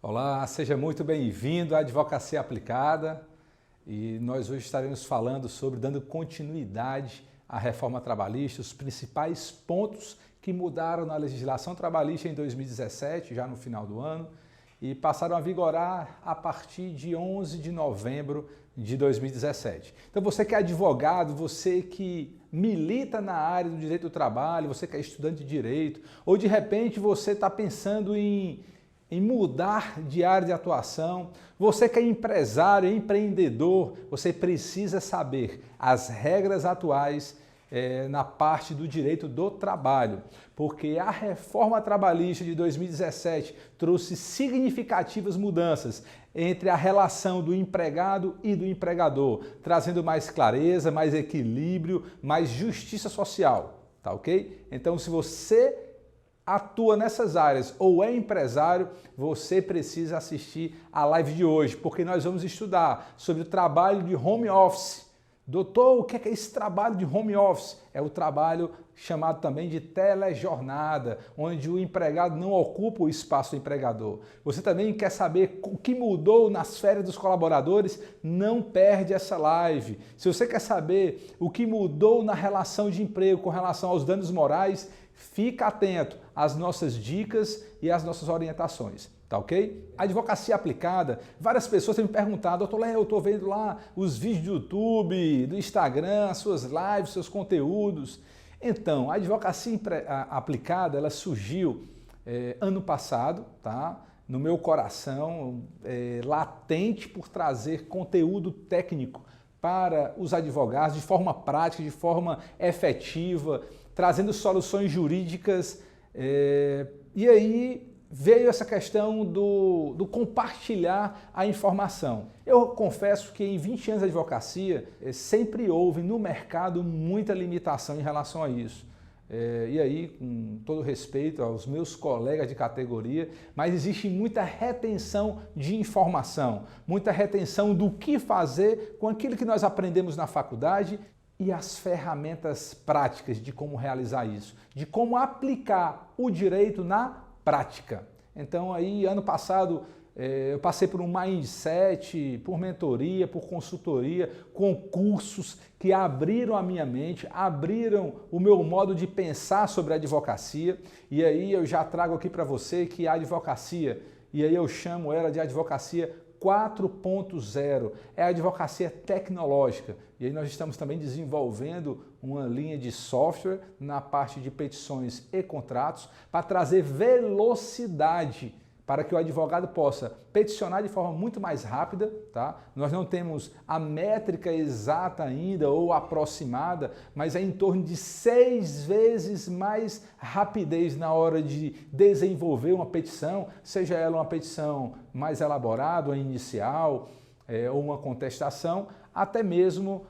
Olá, seja muito bem-vindo à Advocacia Aplicada e nós hoje estaremos falando sobre dando continuidade à reforma trabalhista, os principais pontos que mudaram na legislação trabalhista em 2017, já no final do ano, e passaram a vigorar a partir de 11 de novembro de 2017. Então você que é advogado, você que milita na área do direito do trabalho, você que é estudante de direito, ou de repente você está pensando em mudar de área de atuação, você que é empresário, empreendedor, você precisa saber as regras atuais na parte do direito do trabalho, porque a reforma trabalhista de 2017 trouxe significativas mudanças entre a relação do empregado e do empregador, trazendo mais clareza, mais equilíbrio, mais justiça social, tá ok? Então, se você atua nessas áreas ou é empresário, você precisa assistir a live de hoje, porque nós vamos estudar sobre o trabalho de home office. Doutor, o que é esse trabalho de home office? É o trabalho chamado também de telejornada, onde o empregado não ocupa o espaço do empregador. Você também quer saber o que mudou nas férias dos colaboradores? Não perde essa live. Se você quer saber o que mudou na relação de emprego com relação aos danos morais, fica atento às nossas dicas e às nossas orientações, tá ok? A advocacia aplicada, várias pessoas têm me perguntado, doutor Léo, eu estou vendo lá os vídeos do YouTube, do Instagram, as suas lives, seus conteúdos. Então, a advocacia aplicada, ela surgiu ano passado, tá? No meu coração, latente por trazer conteúdo técnico para os advogados de forma prática, de forma efetiva, trazendo soluções jurídicas, e aí veio essa questão do compartilhar a informação. Eu confesso que em 20 anos de advocacia, sempre houve no mercado muita limitação em relação a isso. E aí, com todo respeito aos meus colegas de categoria, mas existe muita retenção de informação, muita retenção do que fazer com aquilo que nós aprendemos na faculdade e as ferramentas práticas de como realizar isso, de como aplicar o direito na prática. Então aí, ano passado, eu passei por um mindset, por mentoria, por consultoria, com cursos que abriram a minha mente, abriram o meu modo de pensar sobre a advocacia, e aí eu já trago aqui para você que a advocacia, e aí eu chamo ela de advocacia 4.0, é a advocacia tecnológica. E aí nós estamos também desenvolvendo uma linha de software na parte de petições e contratos para trazer velocidade para que o advogado possa peticionar de forma muito mais rápida, tá? Nós não temos a métrica exata ainda ou aproximada, mas é em torno de 6 vezes mais rapidez na hora de desenvolver uma petição, seja ela uma petição mais elaborada, uma inicial, ou uma contestação, até mesmo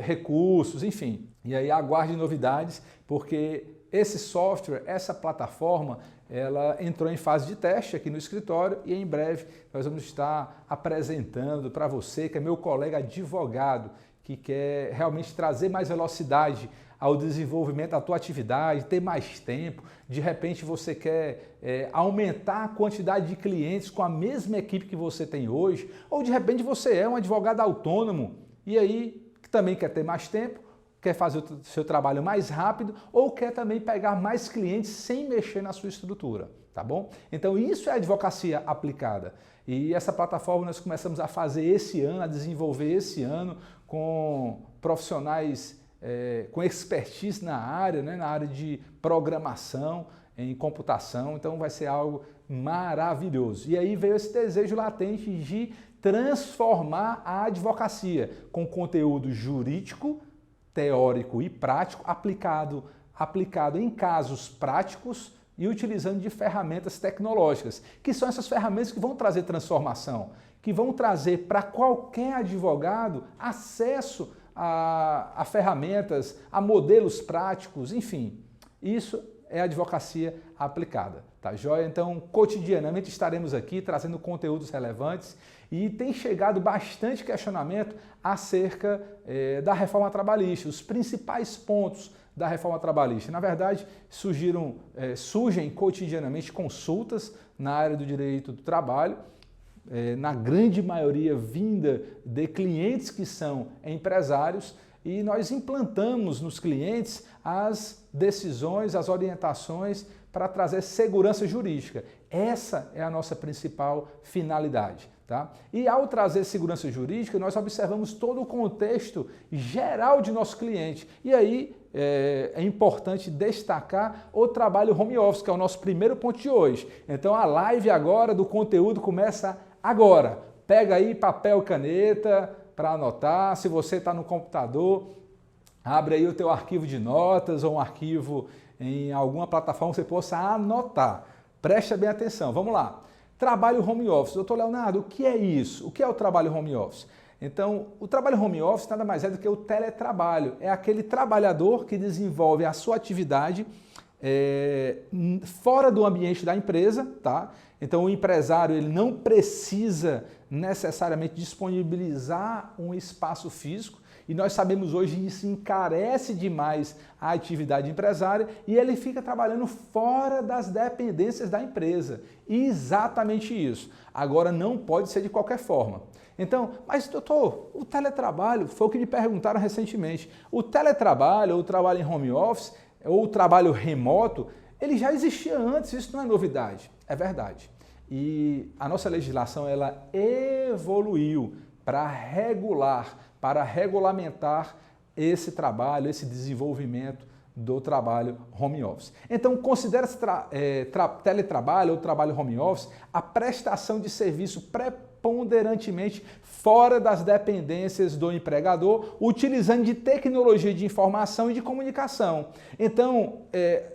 recursos, enfim. E aí aguarde novidades, porque esse software, essa plataforma, ela entrou em fase de teste aqui no escritório e em breve nós vamos estar apresentando para você, que é meu colega advogado, que quer realmente trazer mais velocidade ao desenvolvimento da tua atividade, ter mais tempo, de repente você quer aumentar a quantidade de clientes com a mesma equipe que você tem hoje, ou de repente você é um advogado autônomo e aí também quer ter mais tempo, quer fazer o seu trabalho mais rápido ou quer também pegar mais clientes sem mexer na sua estrutura, tá bom? Então isso é advocacia aplicada e essa plataforma nós começamos a fazer esse ano, a desenvolver esse ano com profissionais com expertise na área, né, na área de programação, em computação, então vai ser algo maravilhoso. E aí veio esse desejo latente de transformar a advocacia com conteúdo jurídico, teórico e prático, aplicado em casos práticos e utilizando de ferramentas tecnológicas, que são essas ferramentas que vão trazer transformação, que vão trazer para qualquer advogado acesso a ferramentas, a modelos práticos, enfim. Isso é a advocacia aplicada, tá joia? Então, cotidianamente estaremos aqui trazendo conteúdos relevantes e tem chegado bastante questionamento acerca da reforma trabalhista, os principais pontos da reforma trabalhista. Na verdade, surgem cotidianamente consultas na área do direito do trabalho, na grande maioria vinda de clientes que são empresários, e nós implantamos nos clientes as decisões, as orientações para trazer segurança jurídica. Essa é a nossa principal finalidade. Tá? E ao trazer segurança jurídica, nós observamos todo o contexto geral de nosso cliente. E aí é importante destacar o trabalho home office, que é o nosso primeiro ponto de hoje. Então a live agora do conteúdo começa agora. Pega aí papel e caneta para anotar. Se você está no computador, abre aí o teu arquivo de notas ou um arquivo em alguma plataforma que você possa anotar. Preste bem atenção. Vamos lá. Trabalho home office. Doutor Leonardo, o que é isso? O que é o trabalho home office? Então, o trabalho home office nada mais é do que o teletrabalho. É aquele trabalhador que desenvolve a sua atividade fora do ambiente da empresa, tá? Então, o empresário ele não precisa necessariamente disponibilizar um espaço físico, e nós sabemos hoje que isso encarece demais a atividade empresária e ele fica trabalhando fora das dependências da empresa. Exatamente isso. Agora, não pode ser de qualquer forma. Então, mas doutor, o teletrabalho, foi o que me perguntaram recentemente, o teletrabalho, ou o trabalho em home office, ou o trabalho remoto, ele já existia antes, isso não é novidade. É verdade. E a nossa legislação, ela evoluiu para regular, para regulamentar esse trabalho, esse desenvolvimento do trabalho home office. Então, considera-se teletrabalho ou trabalho home office a prestação de serviço preponderantemente fora das dependências do empregador, utilizando de tecnologia de informação e de comunicação. Então,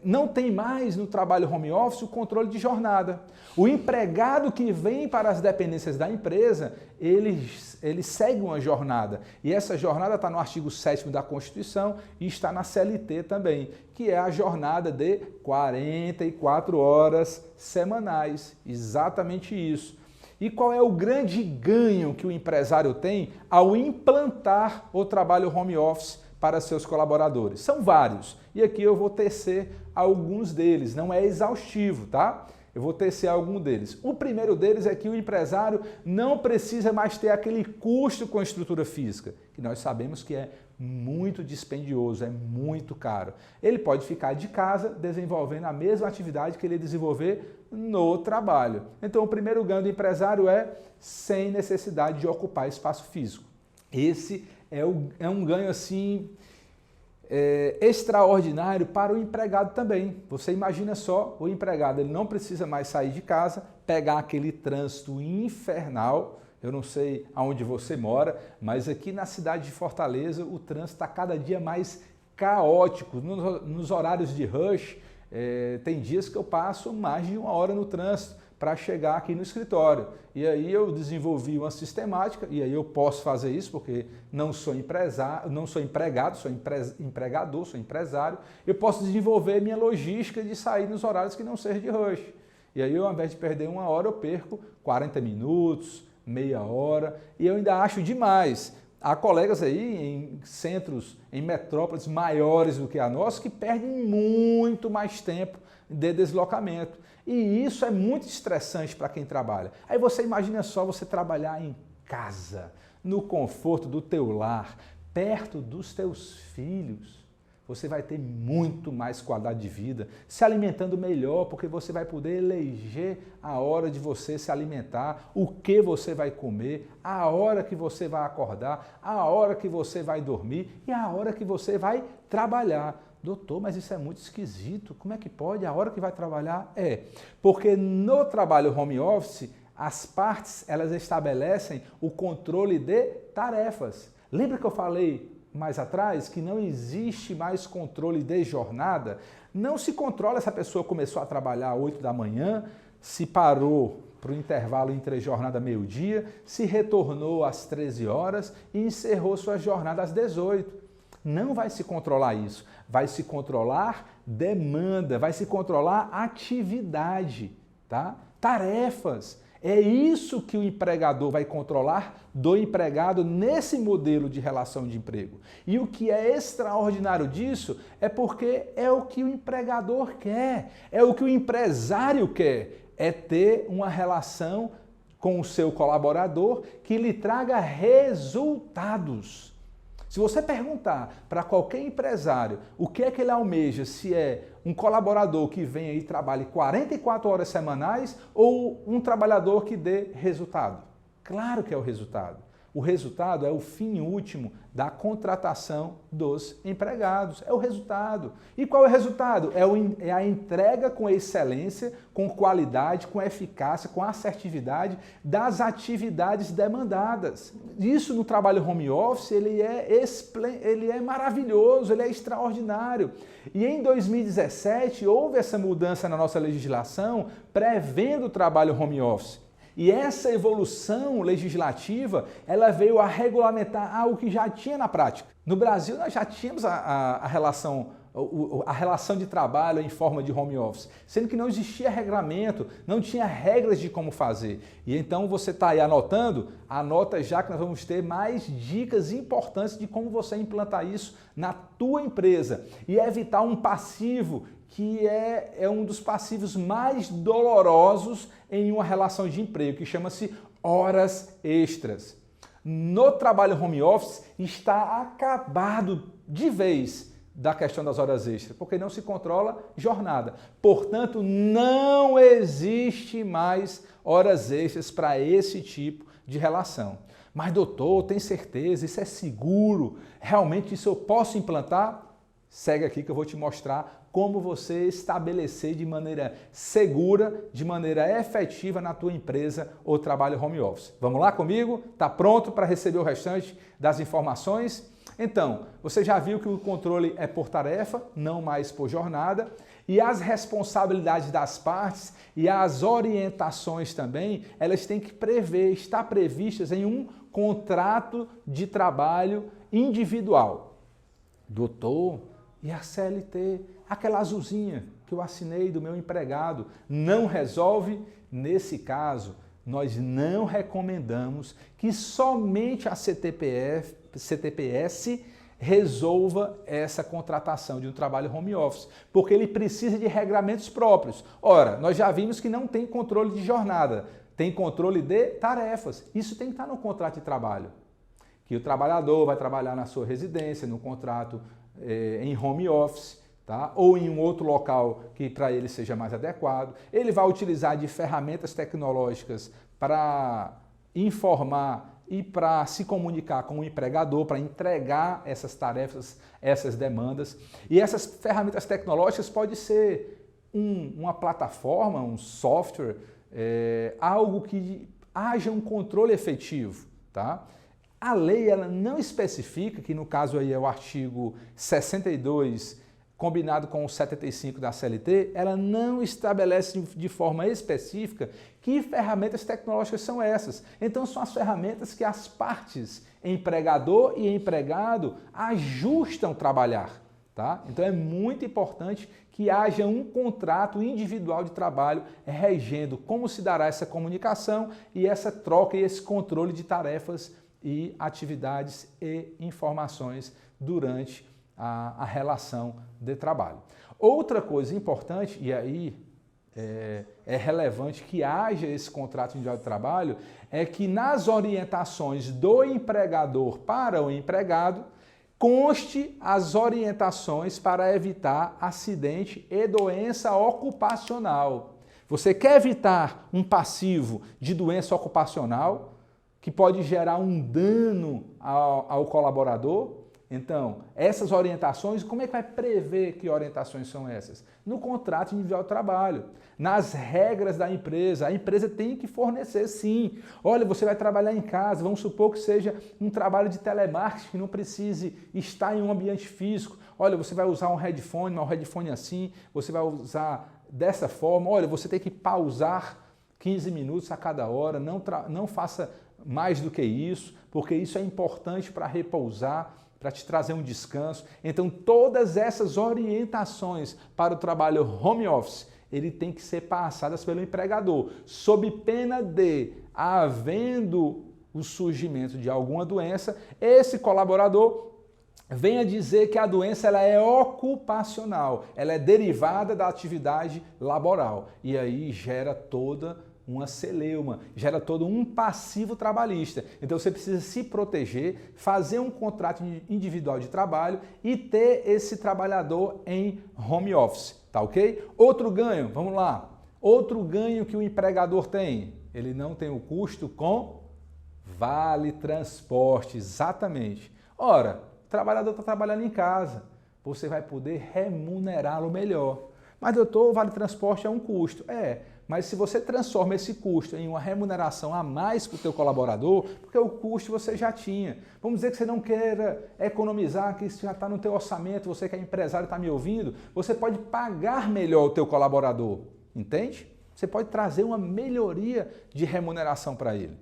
não tem mais no trabalho home office o controle de jornada. O empregado que vem para as dependências da empresa, ele segue uma jornada. E essa jornada está no artigo 7º da Constituição e está na CLT também, que é a jornada de 44 horas semanais. Exatamente isso. E qual é o grande ganho que o empresário tem ao implantar o trabalho home office para seus colaboradores? São vários. E aqui eu vou tecer alguns deles. Não é exaustivo, tá? Eu vou tecer algum deles. O primeiro deles é que o empresário não precisa mais ter aquele custo com a estrutura física, que nós sabemos que é muito dispendioso, é muito caro. Ele pode ficar de casa desenvolvendo a mesma atividade que ele desenvolver no trabalho. Então, o primeiro ganho do empresário é sem necessidade de ocupar espaço físico. Esse é um ganho assim extraordinário para o empregado também. Você imagina só, o empregado ele não precisa mais sair de casa, pegar aquele trânsito infernal. Eu não sei aonde você mora, mas aqui na cidade de Fortaleza o trânsito está cada dia mais caótico. Nos horários de rush, tem dias que eu passo mais de 1 hora no trânsito para chegar aqui no escritório. E aí eu desenvolvi uma sistemática, e aí eu posso fazer isso porque não sou empresário, não sou empregado, sou empregador, sou empresário. Eu posso desenvolver minha logística de sair nos horários que não sejam de rush. E aí, ao invés de perder 1 hora, eu perco 40 minutos, meia hora, e eu ainda acho demais. Há colegas aí em centros, em metrópoles maiores do que a nossa, que perdem muito mais tempo de deslocamento. E isso é muito estressante para quem trabalha. Aí você imagina só você trabalhar em casa, no conforto do teu lar, perto dos teus filhos. Você vai ter muito mais qualidade de vida, se alimentando melhor, porque você vai poder eleger a hora de você se alimentar, o que você vai comer, a hora que você vai acordar, a hora que você vai dormir e a hora que você vai trabalhar. Doutor, mas isso é muito esquisito, como é que pode? A hora que vai trabalhar? Porque no trabalho home office, as partes elas estabelecem o controle de tarefas. Lembra que eu falei mais atrás que não existe mais controle de jornada? Não se controla se a pessoa começou a trabalhar às 8 da manhã, se parou para o intervalo entre jornada meio-dia, se retornou às 13 horas e encerrou sua jornada às 18. Não vai se controlar isso, vai se controlar demanda, vai se controlar atividade, tá? Tarefas. É isso que o empregador vai controlar do empregado nesse modelo de relação de emprego. E o que é extraordinário disso é porque é o que o empregador quer, é o que o empresário quer, é ter uma relação com o seu colaborador que lhe traga resultados. Se você perguntar para qualquer empresário o que é que ele almeja, se é um colaborador que venha e trabalhe 44 horas semanais ou um trabalhador que dê resultado. Claro que é o resultado. O resultado é o fim último da contratação dos empregados. É o resultado. E qual é o resultado? É a entrega com excelência, com qualidade, com eficácia, com assertividade das atividades demandadas. Isso no trabalho home office, ele é maravilhoso, ele é extraordinário. E em 2017 houve essa mudança na nossa legislação prevendo o trabalho home office. E essa evolução legislativa, ela veio a regulamentar algo que já tinha na prática. No Brasil, nós já tínhamos a relação de trabalho em forma de home office, sendo que não existia regramento, não tinha regras de como fazer. E então você está aí anotando, anota já que nós vamos ter mais dicas importantes de como você implantar isso na tua empresa e evitar um passivo que é um dos passivos mais dolorosos em uma relação de emprego, que chama-se horas extras. No trabalho home office está acabado de vez da questão das horas extras, porque não se controla jornada. Portanto, não existe mais horas extras para esse tipo de relação. Mas doutor, tem certeza? Isso é seguro? Realmente isso eu posso implantar? Segue aqui que eu vou te mostrar como você estabelecer de maneira segura, de maneira efetiva na tua empresa ou trabalho home office. Vamos lá comigo? Está pronto para receber o restante das informações? Então, você já viu que o controle é por tarefa, não mais por jornada, e as responsabilidades das partes e as orientações também, elas têm que estar previstas em um contrato de trabalho individual. Doutor, e a CLT? Aquela azulzinha que eu assinei do meu empregado, não resolve? Nesse caso, nós não recomendamos que somente a CTPS resolva essa contratação de um trabalho home office, porque ele precisa de regramentos próprios. Ora, nós já vimos que não tem controle de jornada, tem controle de tarefas. Isso tem que estar no contrato de trabalho. Que o trabalhador vai trabalhar na sua residência, no contrato em home office, tá? Ou em um outro local que para ele seja mais adequado. Ele vai utilizar de ferramentas tecnológicas para informar e para se comunicar com o empregador, para entregar essas tarefas, essas demandas. E essas ferramentas tecnológicas pode ser uma plataforma, um software, algo que haja um controle efetivo, tá? A lei ela não especifica, que no caso aí é o artigo 62, combinado com o 75 da CLT, ela não estabelece de forma específica que ferramentas tecnológicas são essas. Então são as ferramentas que as partes, empregador e empregado, ajustam trabalhar. Tá? Então é muito importante que haja um contrato individual de trabalho regendo como se dará essa comunicação e essa troca e esse controle de tarefas e atividades e informações durante a relação de trabalho. Outra coisa importante, e aí é relevante que haja esse contrato individual de trabalho, é que nas orientações do empregador para o empregado, conste as orientações para evitar acidente e doença ocupacional. Você quer evitar um passivo de doença ocupacional que pode gerar um dano ao colaborador? Então, essas orientações, como é que vai prever que orientações são essas? No contrato individual de trabalho, nas regras da empresa. A empresa tem que fornecer, sim. Olha, você vai trabalhar em casa, vamos supor que seja um trabalho de telemarketing, que não precise estar em um ambiente físico. Olha, você vai usar um headphone, mas um headphone assim, você vai usar dessa forma. Olha, você tem que pausar 15 minutos a cada hora, não faça mais do que isso, porque isso é importante para repousar, para te trazer um descanso. Então, todas essas orientações para o trabalho home office, ele tem que ser passadas pelo empregador, sob pena de, havendo o surgimento de alguma doença, esse colaborador venha dizer que a doença ela é ocupacional, ela é derivada da atividade laboral. E aí gera toda uma celeuma, gera todo um passivo trabalhista. Então você precisa se proteger, fazer um contrato individual de trabalho e ter esse trabalhador em home office, tá ok? Outro ganho, vamos lá. Outro ganho que o empregador tem, ele não tem o custo com vale transporte, exatamente. Ora, o trabalhador está trabalhando em casa, você vai poder remunerá-lo melhor. Mas doutor, o vale transporte é um custo. Mas se você transforma esse custo em uma remuneração a mais para o teu colaborador, porque o custo você já tinha. Vamos dizer que você não queira economizar, que isso já está no teu orçamento, você que é empresário está me ouvindo, você pode pagar melhor o teu colaborador, entende? Você pode trazer uma melhoria de remuneração para ele,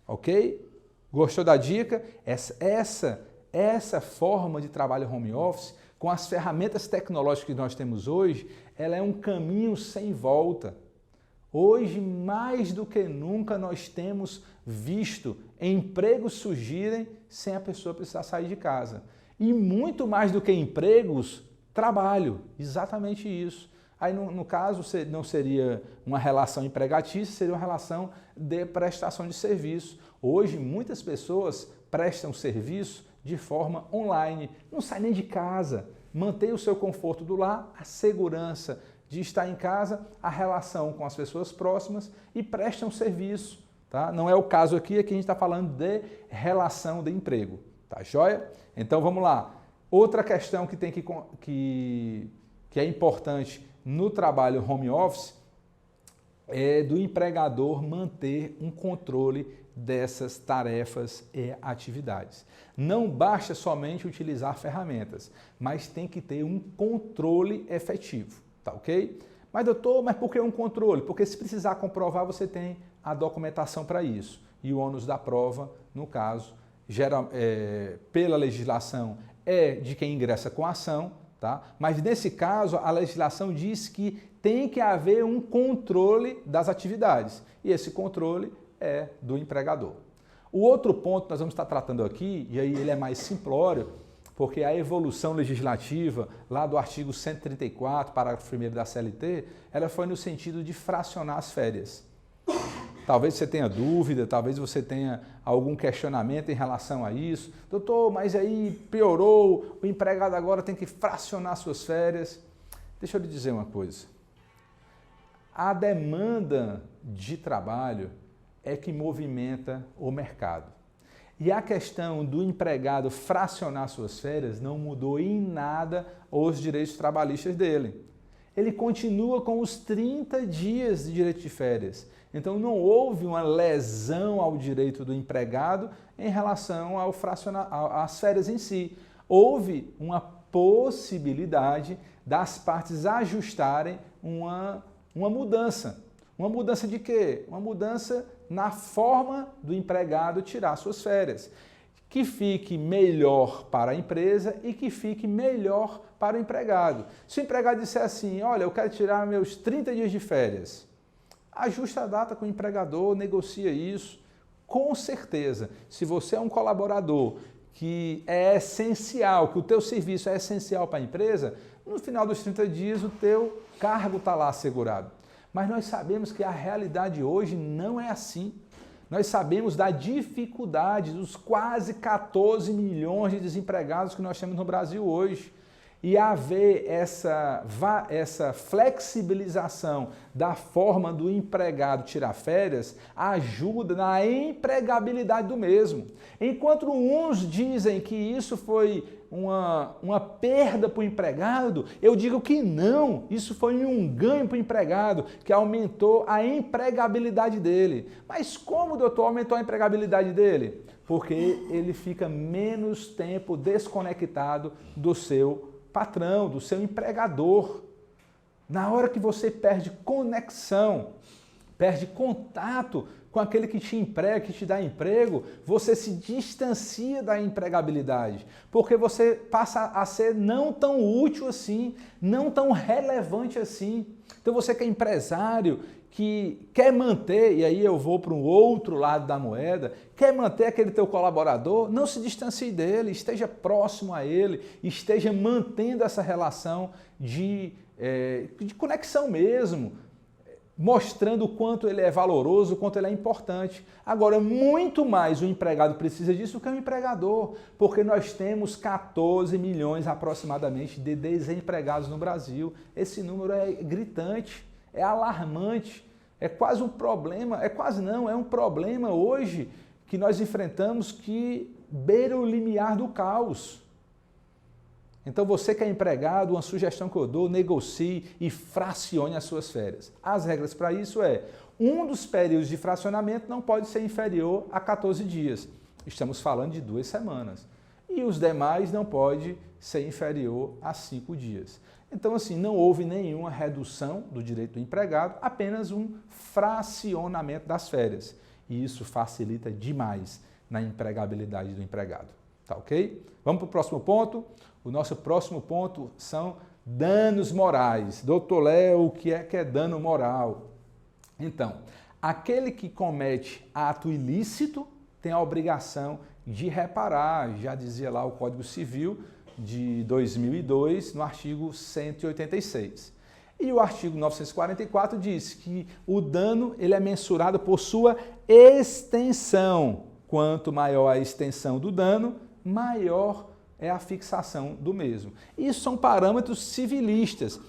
ok? Gostou da dica? Essa forma de trabalho home office, com as ferramentas tecnológicas que nós temos hoje, ela é um caminho sem volta. Hoje, mais do que nunca, nós temos visto empregos surgirem sem a pessoa precisar sair de casa. E muito mais do que empregos, trabalho. Exatamente isso. Aí, no caso, não seria uma relação empregatícia, seria uma relação de prestação de serviço. Hoje, muitas pessoas prestam serviço de forma online, não sai nem de casa, mantém o seu conforto do lar, a segurança de estar em casa, a relação com as pessoas próximas e prestam serviço, tá? Não é o caso aqui a gente está falando de relação de emprego, tá joia? Então vamos lá. Outra questão que é importante no trabalho home office é do empregador manter um controle dessas tarefas e atividades. Não basta somente utilizar ferramentas, mas tem que ter um controle efetivo, tá ok? Mas doutor, mas por que um controle? Porque se precisar comprovar, você tem a documentação para isso. E o ônus da prova, no caso, pela legislação, é de quem ingressa com a ação, tá? Mas nesse caso, a legislação diz que tem que haver um controle das atividades. E esse controle é do empregador. O outro ponto que nós vamos estar tratando aqui, e aí ele é mais simplório, porque a evolução legislativa, lá do artigo 134, parágrafo 1º da CLT, ela foi no sentido de fracionar as férias. Talvez você tenha dúvida, talvez você tenha algum questionamento em relação a isso. Doutor, mas aí piorou, o empregado agora tem que fracionar suas férias. Deixa eu lhe dizer uma coisa. A demanda de trabalho é que movimenta o mercado. E a questão do empregado fracionar suas férias não mudou em nada os direitos trabalhistas dele. Ele continua com os 30 dias de direito de férias. Então não houve uma lesão ao direito do empregado em relação às férias em si. Houve uma possibilidade das partes ajustarem uma mudança. Uma mudança de quê? Uma mudança na forma do empregado tirar suas férias. Que fique melhor para a empresa e que fique melhor para o empregado. Se o empregado disser assim, olha, eu quero tirar meus 30 dias de férias, ajusta a data com o empregador, negocia isso. Com certeza, se você é um colaborador que é essencial, que o teu serviço é essencial para a empresa, no final dos 30 dias o teu cargo está lá assegurado. Mas nós sabemos que a realidade hoje não é assim. Nós sabemos da dificuldade dos quase 14 milhões de desempregados que nós temos no Brasil hoje. E haver essa flexibilização da forma do empregado tirar férias ajuda na empregabilidade do mesmo. Enquanto uns dizem que isso foi uma perda para o empregado, eu digo que não, isso foi um ganho para o empregado, que aumentou a empregabilidade dele. Mas como, doutor, aumentou a empregabilidade dele? Porque ele fica menos tempo desconectado do seu patrão, do seu empregador. Na hora que você perde conexão, perde contato com aquele que te emprega, que te dá emprego, você se distancia da empregabilidade, porque você passa a ser não tão útil assim, não tão relevante assim. Então você que é empresário, que quer manter, e aí eu vou para um outro lado da moeda, quer manter aquele teu colaborador, não se distancie dele, esteja próximo a ele, esteja mantendo essa relação de conexão mesmo, mostrando o quanto ele é valoroso, o quanto ele é importante. Agora, muito mais o empregado precisa disso do que o empregador, porque nós temos 14 milhões aproximadamente de desempregados no Brasil. Esse número é gritante. É alarmante, é quase um problema, é um problema hoje que nós enfrentamos que beira o limiar do caos. Então você que é empregado, uma sugestão que eu dou, negocie e fracione as suas férias. As regras para isso um dos períodos de fracionamento não pode ser inferior a 14 dias. Estamos falando de 2 semanas. E os demais não pode ser inferior a 5 dias. Então, assim, não houve nenhuma redução do direito do empregado, apenas um fracionamento das férias. E isso facilita demais na empregabilidade do empregado. Tá ok? Vamos para o próximo ponto. O nosso próximo ponto são danos morais. Doutor Léo, o que é dano moral? Então, aquele que comete ato ilícito tem a obrigação de reparar, já dizia lá o Código Civil de 2002, no artigo 186. E o artigo 944 diz que o dano ele é mensurado por sua extensão. Quanto maior a extensão do dano, maior é a fixação do mesmo. Isso são parâmetros civilistas.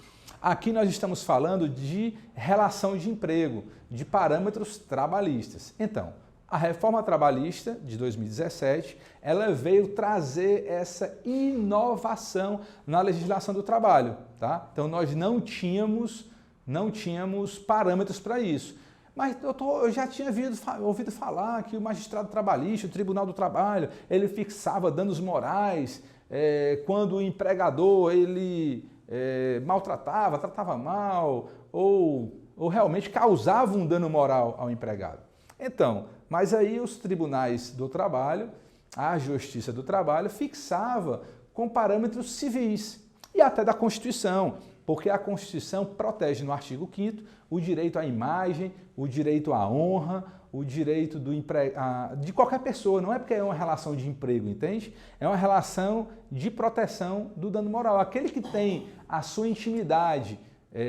Aqui nós estamos falando de relação de emprego, de parâmetros trabalhistas. Então, a reforma trabalhista de 2017, ela veio trazer essa inovação na legislação do trabalho, tá? Então nós não tínhamos parâmetros para isso. Mas eu já tinha ouvido falar que o magistrado trabalhista, o Tribunal do Trabalho, ele fixava danos morais quando o empregador ele tratava mal ou realmente causava um dano moral ao empregado. Então, mas aí os tribunais do trabalho, a Justiça do Trabalho, fixava com parâmetros civis e até da Constituição, porque a Constituição protege no artigo 5º o direito à imagem, o direito à honra, o direito de qualquer pessoa, não é porque é uma relação de emprego, entende? É uma relação de proteção do dano moral. Aquele que tem a sua intimidade,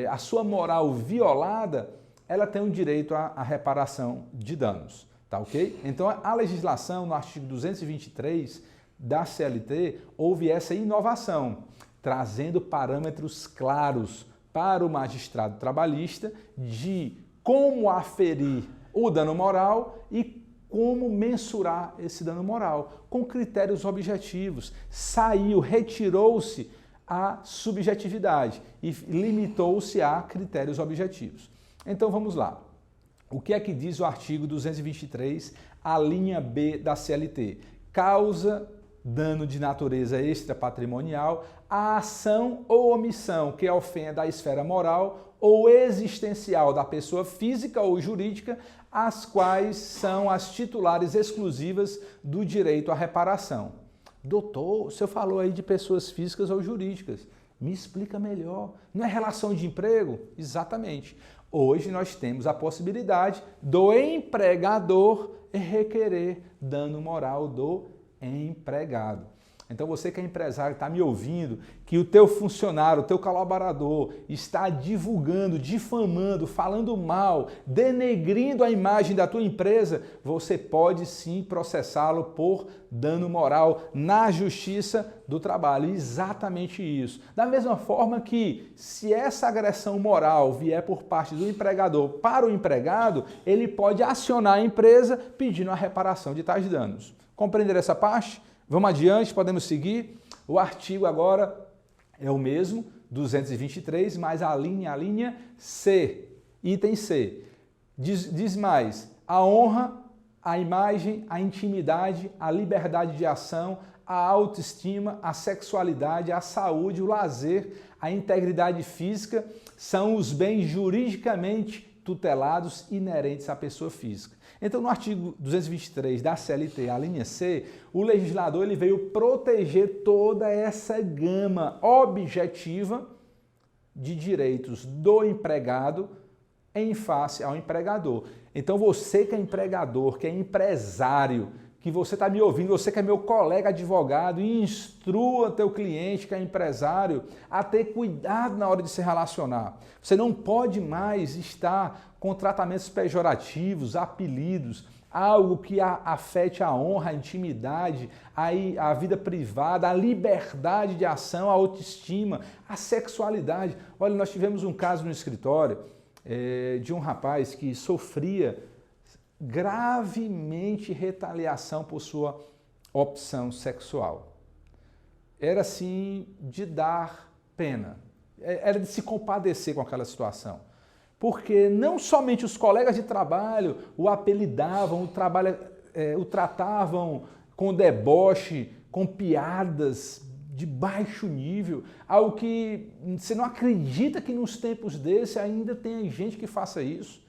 a sua moral violada, ela tem um direito à reparação de danos, tá ok? Então a legislação no artigo 223 da CLT houve essa inovação, trazendo parâmetros claros para o magistrado trabalhista de como aferir o dano moral e como mensurar esse dano moral, com critérios objetivos. Retirou-se a subjetividade e limitou-se a critérios objetivos. Então vamos lá. O que é que diz o artigo 223, a linha B da CLT? Causa dano de natureza extrapatrimonial a ação ou omissão que ofenda a esfera moral ou existencial da pessoa física ou jurídica, as quais são as titulares exclusivas do direito à reparação. Doutor, o senhor falou aí de pessoas físicas ou jurídicas. Me explica melhor. Não é relação de emprego? Exatamente. Hoje nós temos a possibilidade do empregador requerer dano moral do empregado. Então você que é empresário, está me ouvindo, que o teu funcionário, o teu colaborador está divulgando, difamando, falando mal, denegrindo a imagem da tua empresa, você pode sim processá-lo por dano moral na Justiça do Trabalho. Exatamente isso. Da mesma forma que se essa agressão moral vier por parte do empregador para o empregado, ele pode acionar a empresa pedindo a reparação de tais danos. Compreender essa parte? Vamos adiante, podemos seguir. O artigo agora é o mesmo, 223, mas a linha C, item C. Diz mais, a honra, a imagem, a intimidade, a liberdade de ação, a autoestima, a sexualidade, a saúde, o lazer, a integridade física são os bens juridicamente tutelados inerentes à pessoa física. Então, no artigo 223 da CLT, a linha C, o legislador ele veio proteger toda essa gama objetiva de direitos do empregado em face ao empregador. Então, você que é empregador, que é empresário, que você está me ouvindo, você que é meu colega advogado, instrua teu cliente que é empresário a ter cuidado na hora de se relacionar. Você não pode mais estar com tratamentos pejorativos, apelidos, algo que afete a honra, a intimidade, a vida privada, a liberdade de ação, a autoestima, a sexualidade. Olha, nós tivemos um caso no escritório de um rapaz que sofria gravemente retaliação por sua opção sexual. Era assim de dar pena, era de se compadecer com aquela situação. Porque não somente os colegas de trabalho o apelidavam, o tratavam com deboche, com piadas de baixo nível, algo que você não acredita que nos tempos desses ainda tem gente que faça isso.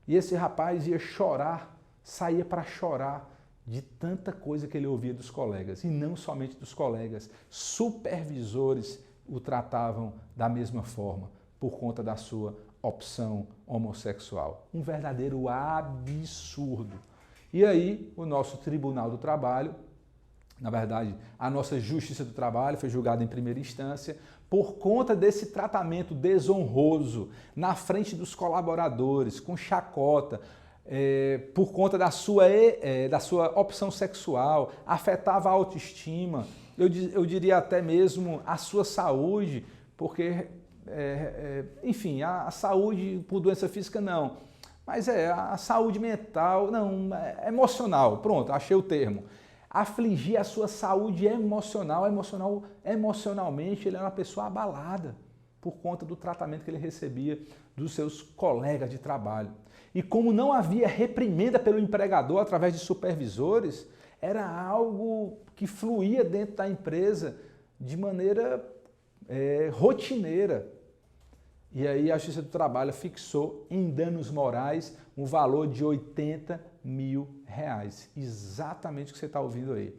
E esse rapaz ia chorar, saía para chorar de tanta coisa que ele ouvia dos colegas. E não somente dos colegas, supervisores o tratavam da mesma forma por conta da sua opção homossexual. Um verdadeiro absurdo. E aí, o nosso Tribunal do Trabalho, na verdade, a nossa Justiça do Trabalho foi julgada em primeira instância por conta desse tratamento desonroso na frente dos colaboradores, com chacota, por conta da sua opção sexual, afetava a autoestima, eu diria até mesmo a sua saúde, porque, enfim, a saúde por doença física não, mas a saúde mental, não, emocional, pronto, achei o termo. Afligir a sua saúde emocionalmente, ele era uma pessoa abalada por conta do tratamento que ele recebia dos seus colegas de trabalho. E como não havia reprimenda pelo empregador através de supervisores, era algo que fluía dentro da empresa de maneira rotineira. E aí a Justiça do Trabalho fixou em danos morais um valor de R$80 mil. Exatamente o que você está ouvindo aí.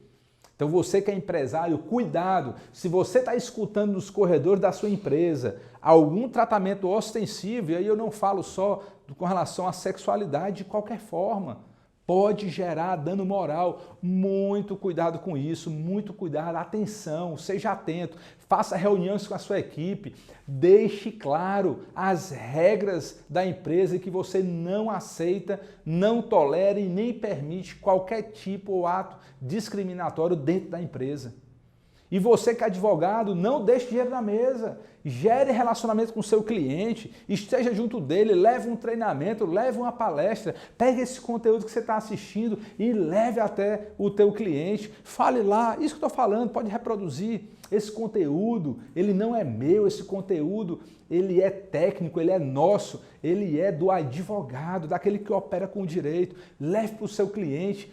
Então você que é empresário, cuidado, se você está escutando nos corredores da sua empresa algum tratamento ostensivo, e aí eu não falo só com relação à sexualidade, de qualquer forma, pode gerar dano moral. Muito cuidado com isso, muito cuidado, atenção, seja atento, faça reuniões com a sua equipe, deixe claro as regras da empresa que você não aceita, não tolera e nem permite qualquer tipo ou ato discriminatório dentro da empresa. E você que é advogado, não deixe dinheiro na mesa, gere relacionamento com o seu cliente, esteja junto dele, leve um treinamento, leve uma palestra, pegue esse conteúdo que você está assistindo e leve até o teu cliente, fale lá, isso que eu estou falando, pode reproduzir. Esse conteúdo, ele não é meu, esse conteúdo, ele é técnico, ele é nosso, ele é do advogado, daquele que opera com o direito, leve para o seu cliente,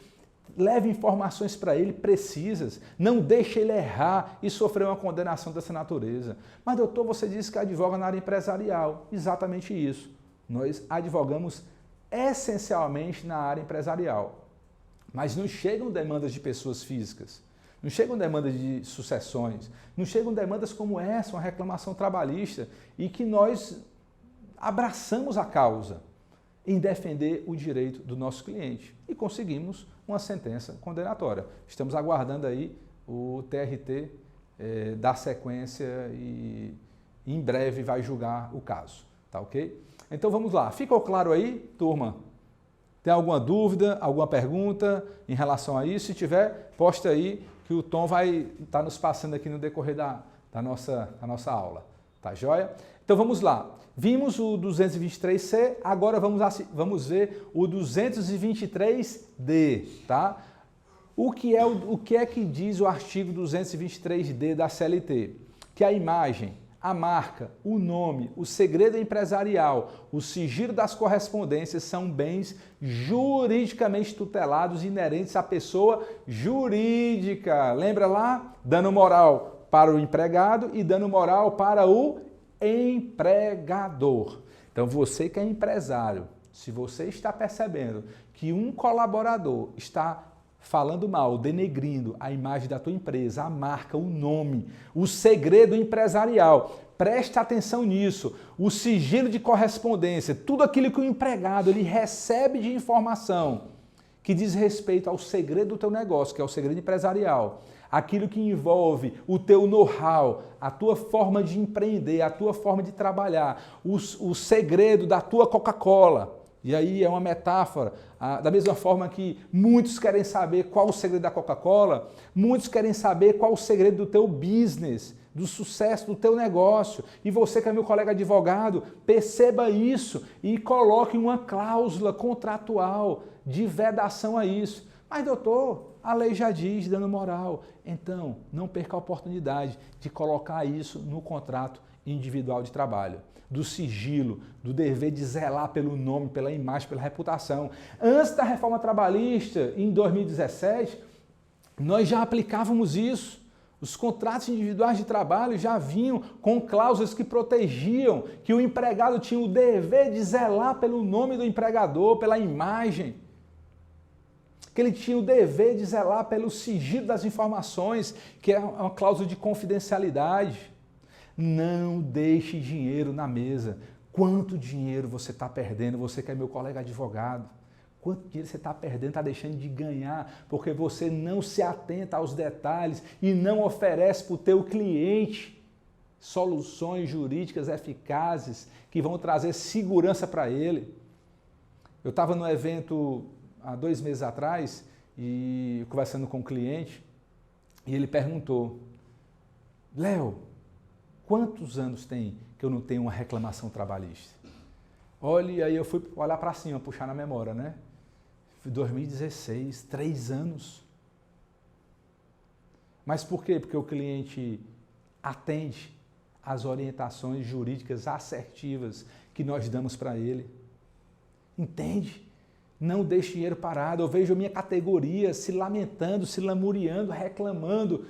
leve informações para ele precisas, não deixe ele errar e sofrer uma condenação dessa natureza. Mas doutor, você disse que advoga na área empresarial. Exatamente isso. Nós advogamos essencialmente na área empresarial. Mas não chegam demandas de pessoas físicas, não chegam demandas de sucessões, não chegam demandas como essa, uma reclamação trabalhista, e que nós abraçamos a causa em defender o direito do nosso cliente e conseguimos uma sentença condenatória. Estamos aguardando aí o TRT dar sequência e em breve vai julgar o caso, tá ok? Então vamos lá, ficou claro aí, turma? Tem alguma dúvida, alguma pergunta em relação a isso? Se tiver, posta aí que o Tom vai estar nos passando aqui no decorrer da nossa aula, tá joia? Então vamos lá, vimos o 223C, agora vamos ver o 223D, tá? O que é que diz o artigo 223D da CLT? Que a imagem, a marca, o nome, o segredo empresarial, o sigilo das correspondências são bens juridicamente tutelados inerentes à pessoa jurídica. Lembra lá? Dano moral para o empregado e dano moral para o empregador. Então você que é empresário, se você está percebendo que um colaborador está falando mal, denegrindo a imagem da tua empresa, a marca, o nome, o segredo empresarial, preste atenção nisso, o sigilo de correspondência, tudo aquilo que o empregado ele recebe de informação que diz respeito ao segredo do teu negócio, que é o segredo empresarial, aquilo que envolve o teu know-how, a tua forma de empreender, a tua forma de trabalhar, o segredo da tua Coca-Cola. E aí é uma metáfora, da mesma forma que muitos querem saber qual o segredo da Coca-Cola, muitos querem saber qual o segredo do teu business, do sucesso do teu negócio. E você que é meu colega advogado, perceba isso e coloque uma cláusula contratual de vedação a isso. Mas doutor, a lei já diz, dano moral. Então, não perca a oportunidade de colocar isso no contrato individual de trabalho, do sigilo, do dever de zelar pelo nome, pela imagem, pela reputação. Antes da reforma trabalhista, em 2017, nós já aplicávamos isso. Os contratos individuais de trabalho já vinham com cláusulas que protegiam, que o empregado tinha o dever de zelar pelo nome do empregador, pela imagem, que ele tinha o dever de zelar pelo sigilo das informações, que é uma cláusula de confidencialidade. Não deixe dinheiro na mesa. Quanto dinheiro você está perdendo? Você que é meu colega advogado. Quanto dinheiro você está perdendo, está deixando de ganhar, porque você não se atenta aos detalhes e não oferece para o teu cliente soluções jurídicas eficazes que vão trazer segurança para ele. Eu estava no evento há 2 meses atrás e conversando com um cliente e ele perguntou: Léo, quantos anos tem que eu não tenho uma reclamação trabalhista? Olha, e aí eu fui olhar para cima, puxar na memória, né? 2016, 3 anos. Mas por quê? Porque o cliente atende às orientações jurídicas assertivas que nós damos para ele. Entende? Não deixe dinheiro parado. Eu vejo a minha categoria se lamentando, se lamuriando, reclamando.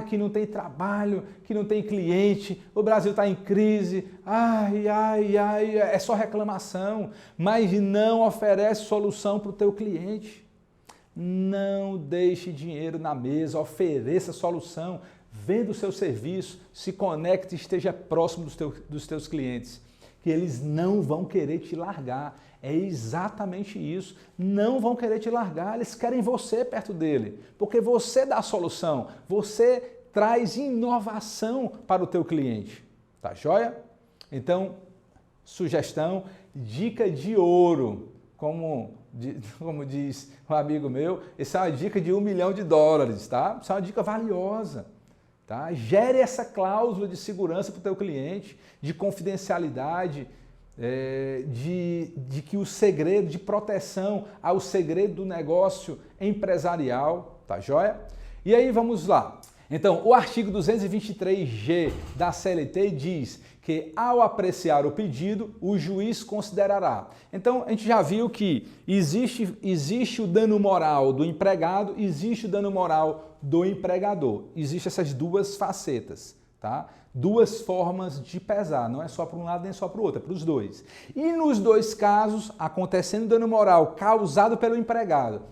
Que não tem trabalho, que não tem cliente, o Brasil está em crise, é só reclamação, mas não oferece solução para o teu cliente. Não deixe dinheiro na mesa, ofereça solução, venda o seu serviço, se conecte e esteja próximo dos teus clientes, que eles não vão querer te largar. É exatamente isso. Não vão querer te largar, eles querem você perto dele, porque você dá a solução, você traz inovação para o teu cliente. Tá joia? Então, sugestão, dica de ouro, como diz um amigo meu, essa é uma dica de $1 milhão, tá? Isso é uma dica valiosa. Tá? Gere essa cláusula de segurança para o teu cliente, de confidencialidade, de que o segredo, de proteção ao segredo do negócio empresarial, tá joia? E aí vamos lá. Então, o artigo 223G da CLT diz que ao apreciar o pedido, o juiz considerará. Então, a gente já viu que existe o dano moral do empregado, existe o dano moral do empregador. Existem essas duas facetas, tá? Duas formas de pesar, não é só para um lado nem só para o outro, é para os dois. E nos dois casos, acontecendo dano moral causado pelo empregado,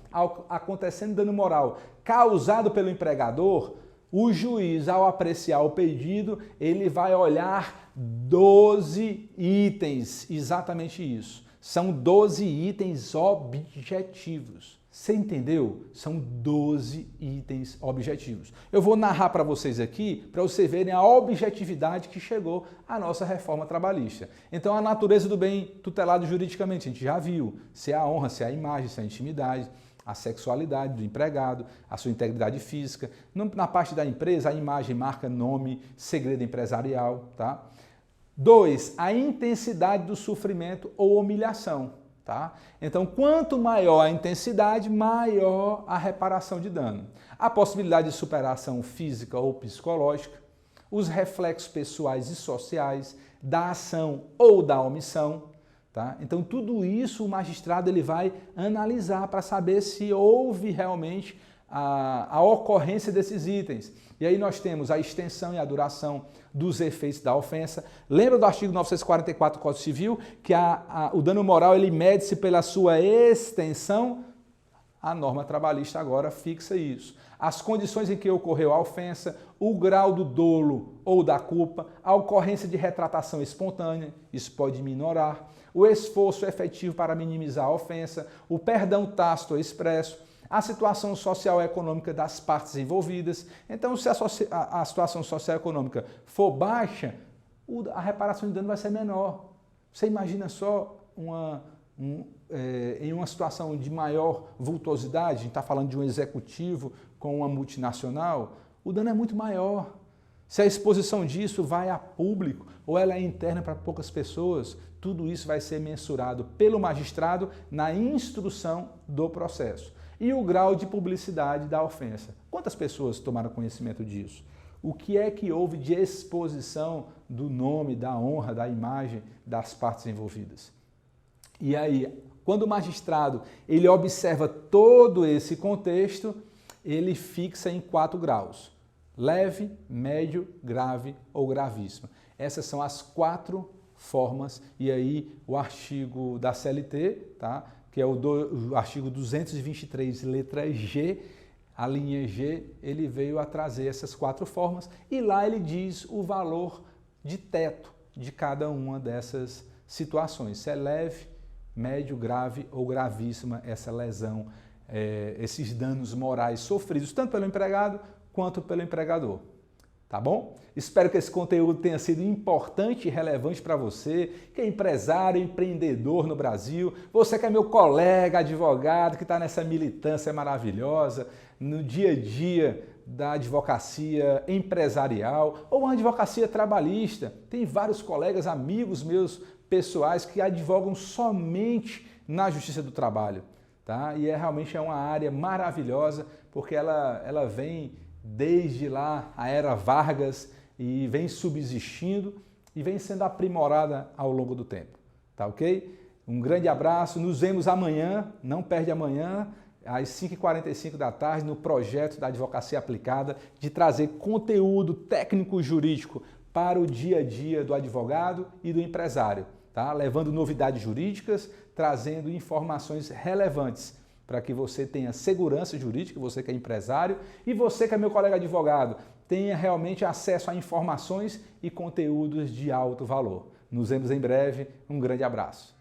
acontecendo dano moral causado pelo empregador, o juiz, ao apreciar o pedido, ele vai olhar 12 itens, exatamente isso. São 12 itens objetivos. Você entendeu? São 12 itens objetivos. Eu vou narrar para vocês aqui, para vocês verem a objetividade que chegou à nossa reforma trabalhista. Então, a natureza do bem tutelado juridicamente, a gente já viu, se é a honra, se é a imagem, se é a intimidade, a sexualidade do empregado, a sua integridade física. Na parte da empresa, a imagem, marca, nome, segredo empresarial, tá? 2, a intensidade do sofrimento ou humilhação, tá? Então, quanto maior a intensidade, maior a reparação de dano. A possibilidade de superação física ou psicológica, os reflexos pessoais e sociais da ação ou da omissão, tá? Então, tudo isso o magistrado ele vai analisar para saber se houve realmente a ocorrência desses itens. E aí nós temos a extensão e a duração dos efeitos da ofensa. Lembra do artigo 944 do Código Civil, que o dano moral ele mede-se pela sua extensão? A norma trabalhista agora fixa isso. As condições em que ocorreu a ofensa, o grau do dolo ou da culpa, a ocorrência de retratação espontânea, isso pode minorar, o esforço efetivo para minimizar a ofensa, o perdão tácito ou expresso, a situação social e econômica das partes envolvidas. Então, se a situação social e econômica for baixa, a reparação de dano vai ser menor. Você imagina só em uma situação de maior vultuosidade, a gente está falando de um executivo com uma multinacional, o dano é muito maior. Se a exposição disso vai a público ou ela é interna para poucas pessoas, tudo isso vai ser mensurado pelo magistrado na instrução do processo. E o grau de publicidade da ofensa. Quantas pessoas tomaram conhecimento disso? O que é que houve de exposição do nome, da honra, da imagem das partes envolvidas? E aí, quando o magistrado ele observa todo esse contexto, ele fixa em 4 graus. Leve, médio, grave ou gravíssima. Essas são as 4 formas, e aí o artigo da CLT, tá? Que é o artigo 223, letra G, a linha G, ele veio a trazer essas 4 formas, e lá ele diz o valor de teto de cada uma dessas situações, se é leve, médio, grave ou gravíssima essa lesão, esses danos morais sofridos tanto pelo empregado quanto pelo empregador. Tá bom? Espero que esse conteúdo tenha sido importante e relevante para você, que é empresário, empreendedor no Brasil, você que é meu colega advogado, que está nessa militância maravilhosa, no dia a dia da advocacia empresarial ou uma advocacia trabalhista. Tem vários colegas, amigos meus pessoais que advogam somente na Justiça do Trabalho. Tá? E realmente é uma área maravilhosa, porque ela vem desde lá a era Vargas e vem subsistindo e vem sendo aprimorada ao longo do tempo. Tá ok? Um grande abraço, nos vemos amanhã, não perde amanhã, às 5h45 da tarde, no projeto da Advocacia Aplicada, de trazer conteúdo técnico-jurídico para o dia a dia do advogado e do empresário, tá? Levando novidades jurídicas, trazendo informações relevantes para que você tenha segurança jurídica, você que é empresário, e você que é meu colega advogado, tenha realmente acesso a informações e conteúdos de alto valor. Nos vemos em breve, um grande abraço.